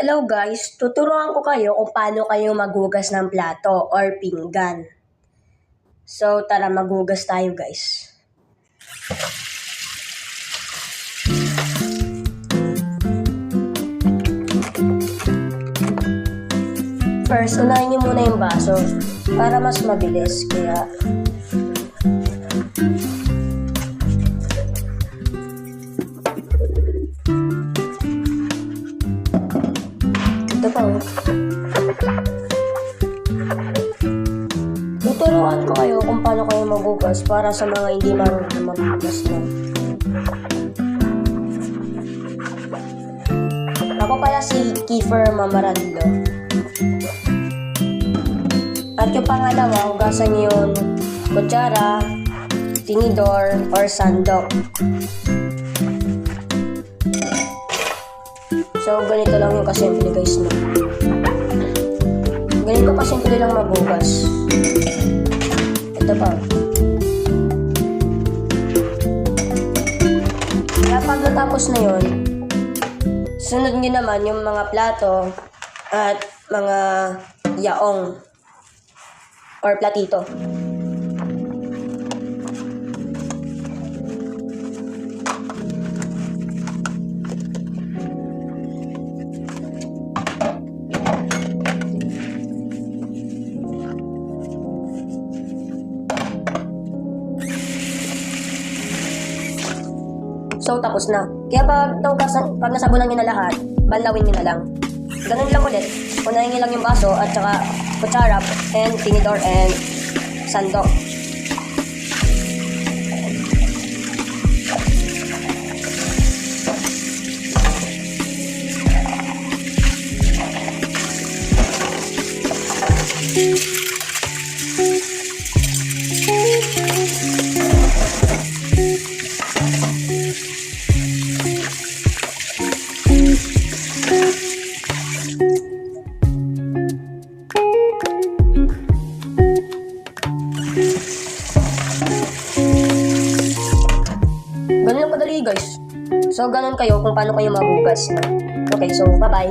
Hello guys, tuturuan ko kayo kung paano kayo maghugas ng plato or pinggan. So tara, maghugas tayo guys. First, unahin niyo muna yung baso para mas mabilis. Kaya ito pa. Tuturuan ko kayo kung paano kayo maghugas para sa mga hindi marunong maghugas na. Ako pala si Kiefer Mamaradlo. At yung pangalawa, hugasan niyo yung kutsara, tinidor, or sandok. So, ganito lang yung kasimple guys, no? Ganito kasimple lang maghugas. Ito pa. Kaya pag natapos na yun, sunod nyo naman yung mga plato at mga yaong or platito. So, tapos na. Kaya pag nasabunan nyo na lahat, banlawin nyo na lang. Ganun lang ulit. Unahin nyo lang yung baso at saka kutsara and tinidor and sandok. Ganun lang kadali guys. So ganun kayo kung paano kayo maghugas. No? Okay, so bye-bye.